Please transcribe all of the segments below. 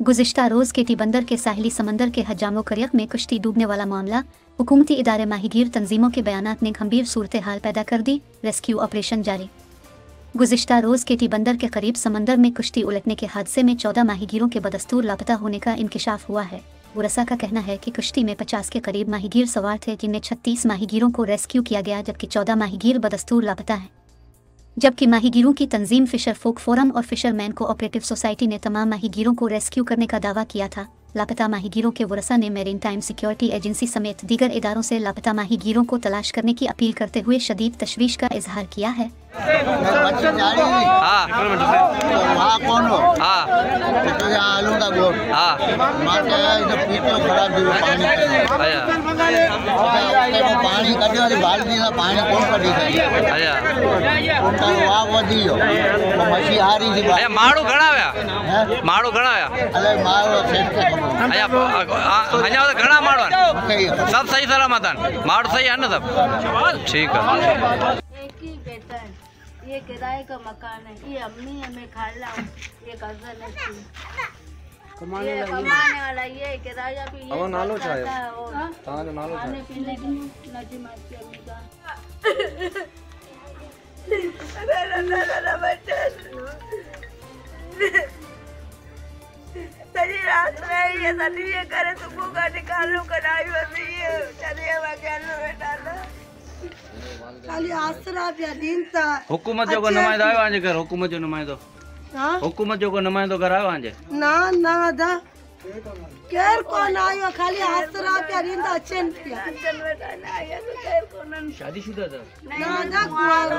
गुज़िश्ता रोज़ केटी बंदर के साहिली समंदर के हजामो करियक में कश्ती डूबने वाला मामला हुकूमती इदारे माहीगीर तंजीमों के बयानात ने गंभीर सूरत हाल पैदा कर दी। रेस्क्यू ऑपरेशन जारी। गुज़िश्ता रोज़ केटी बंदर के करीब समंदर में कश्ती उलटने के हादसे में 14 माहीगीरों के बदस्तूर लापता होने का इंकिशाफ हुआ है। वरसा का कहना है कि कश्ती में 50 के करीब माहीगीर सवार थे, जिनमें 36 माहीगीरों को रेस्क्यू किया गया, जबकि 14 माहीगीर बदस्तूर लापता हैं। जबकि माहीगीरों की तंजीम फिशर फोक फोरम और फिशरमैन कोऑपरेटिव सोसाइटी ने तमाम माहीगीरों को रेस्क्यू करने का दावा किया था। लापता माहीगीरों के वरसा ने मेरीन टाइम सिक्योरिटी एजेंसी समेत दीगर इदारों से लापता माहीगीरों को तलाश करने की अपील करते हुए शदीद तशवीश का इजहार किया है। सब सही सलामत माड़ू सही है ना, सब ठीक है। ये किराए का मकान है, ये अम्मी है, मैं खाला हूँ, ये कज़न है, कमाने वाला ये किराया भी ये नालो चाहे और खाने पीने की नजीम की अम्मी का सही रात में ये सही ये करे सुबह का निकालो कराई बस ये चलिए वगैरह में डालो खाली आसरा पिया दिन ता हुकूमत जो को नुमाइंदो आयो आजे घर, हुकूमत जो नुमाइंदो, हां हुकूमत जो को नुमाइंदो घर आयो आजे ना ना दा केर कोन आयो, खाली आसरा पिया दिन ता अचन पिया अचन बेटा ना आया तो केर कोन शादीशुदा था ना ना कुआरा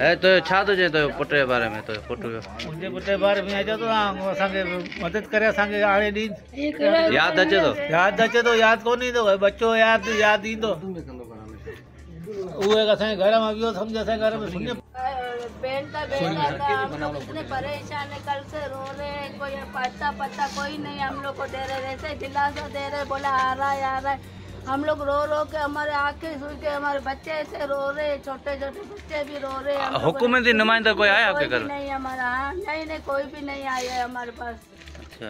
ए तो छा तो जे तो पुटे बारे में तो पुटो मुझे पुटे बारे में आजो तो असांखे मदद करे, असांखे आणे दी याद अचे तो याद कोनी तो बच्चो याद ईंदो उहे असांजे घर में वियो, सम्झ असांजे घर में सुने बेटा हम लोग इतने परेशान है, कल से रो रहे हैं, कोई पता कोई नहीं हम लोग को दे रहे, वैसे दिलासा दे रहे, बोला आ रहा है। हम लोग रो के हमारे आंखें सूख के हमारे बच्चे ऐसे रो रहे, छोटे बच्चे भी रो रहे हैं। हुकूमती नुमाइंदा कोई आया आपके घर? नहीं हमारा, नहीं कोई भी नहीं आया है हमारे पास। अच्छा,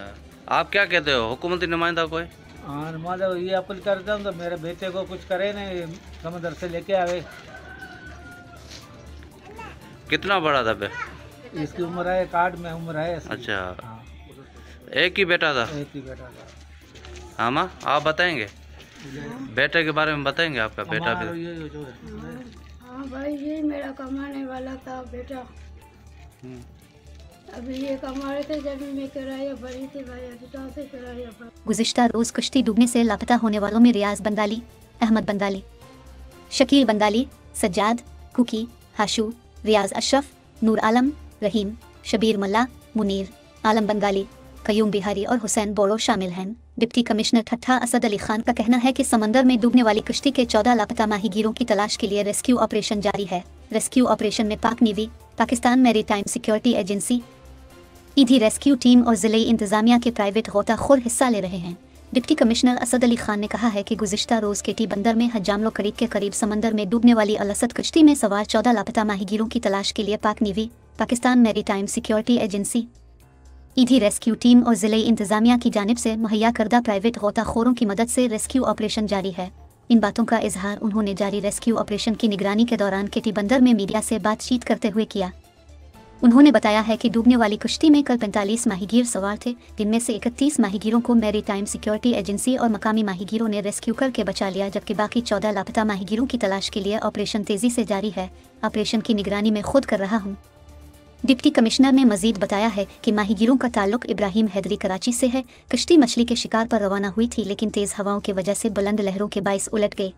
आप क्या कहते हो, हुकूमती नुमाइंदा कोई? हाँ मतलब ये अपील करता हूँ तो मेरे बेटे को कुछ करे नहीं, समंदर से लेके आवे। कितना बड़ा था बे? इसकी उम्र है 8 में उम्र है। अच्छा हाँ। एक ही बेटा था? एक ही बेटा था। हाँ माँ आप बताएंगे बेटे के बारे में, बताएंगे आपका बेटा भी? हाँ भाई ये मेरा कमाने वाला था बेटा, अभी ये कमा रहे थे जब मैं किराया भरी थी भाई, अभी कहाँ से किराया भर। गुज़िश्ता रोज़ कश्ती डूबने से लापता होने वालों में रियाज बंदाली, अहमद बंदाली, शकील बंदाली, सज्जाद, कुकी, हाशू, रियाज अशरफ, नूर आलम, रहीम, शबीर मल्ला, मुनीर, आलम बंगाली, कयूम बिहारी और हुसैन बोड़ो शामिल हैं। डिप्टी कमिश्नर ठट्ठा असद अली खान का कहना है कि समंदर में डूबने वाली कश्ती के 14 लापता माहीगीरों की तलाश के लिए रेस्क्यू ऑपरेशन जारी है। रेस्क्यू ऑपरेशन में पाक navy, Pakistan maritime security agency, ईदी रेस्क्यू टीम और ज़िले इंतजामिया के प्राइवेट गोताखोर हिस्सा ले रहे हैं। डिप्टी कमिश्नर असद अली खान ने कहा है कि गुज़िश्ता रोज़ केटी बंदर में हजामलो करीब के करीब समंदर में डूबने वाली अलसद कश्ती में सवार 14 लापता माहीगीरों की तलाश के लिए पाक navy, Pakistan maritime security agency, ईदी रेस्क्यू टीम और ज़िले इंतजामिया की जानिब से मुहैया करदा प्राइवेट गोताखोरों की मदद से रेस्क्यू ऑपरेशन जारी है। इन बातों का इजहार उन्होंने जारी रेस्क्यू ऑपरेशन की निगरानी के दौरान केटी बंदर में मीडिया से बातचीत करते हुए किया। उन्होंने बताया है कि डूबने वाली कश्ती में कल 45 माहीगीर सवार थे, जिनमें से 31 माहीगीरों को मैरीटाइम सिक्योरिटी एजेंसी और मकामी माहीगीरों ने रेस्क्यू करके बचा लिया, जबकि बाकी 14 लापता माहीगीरों की तलाश के लिए ऑपरेशन तेजी से जारी है। ऑपरेशन की निगरानी में खुद कर रहा हूँ। डिप्टी कमिश्नर ने मजीद बताया है कि माहीगीरों का ताल्लुक इब्राहिम हैदरी कराची से है। कश्ती मछली के शिकार पर रवाना हुई थी, लेकिन तेज़ हवाओं की वजह से बुलंद लहरों के बाइस उलट गई।